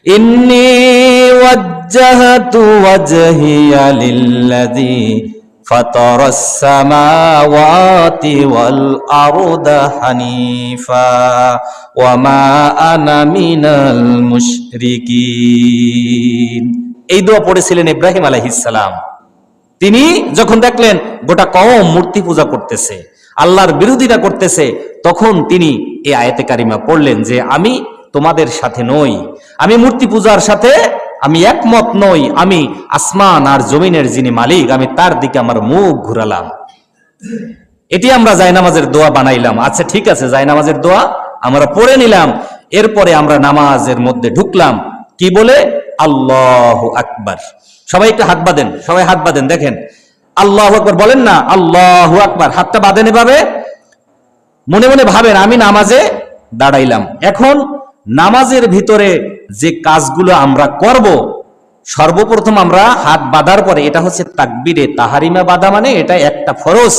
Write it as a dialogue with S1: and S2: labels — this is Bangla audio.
S1: ইন্নী ওয়াজ্জাহতু ওয়াজহিয়া লিল্লাযী ফাতারাস সামাওয়াতি ওয়াল আরদা হানিফা ওয়া মা আনা মিনাল মুশরিকিন। এই দোয়া পড়েছিলেন ইব্রাহিম আলাইহিস সালাম। তিনি যখন দেখলেন গোটা কওম মূর্তি পূজা করতেছে, আল্লাহর বিরোধিতা করতেছে, তখন তিনি এই আয়াতে কারিমা পড়লেন যে আমি তোমাদের সাথে নই, আমি মূর্তি পূজার সাথে আমি একমত নই, আমি আসমান আর জমিনের যিনি মালিক আমি তার দিকে আমার মুখ ঘুরালাম। এটি আমরা জায়নামাজের দোয়া বানাইলাম। আচ্ছা ঠিক আছে, জায়নামাজের দোয়া আমরা পড়ে নিলাম। এরপরে আমরা নামাজের মধ্যে ঢুকলাম কি বলে? আল্লাহু আকবার। সবাই একটু হাত বাঁধেন, সবাই হাত বাঁধেন, দেখেন আল্লাহু আকবার বলেন না, আল্লাহু আকবার। হাতটা বাঁধেন এভাবে, মনে মনে ভাবেন আমি নামাজে দাঁড়াইলাম। এখন নামাজের ভিতরে যে কাজগুলো আমরা করব, সর্বপ্রথম আমরা হাত বাঁধার পরে, এটা হচ্ছে তাকবীরে তাহারিমা বাঁধা, মানে এটা একটা ফরজ।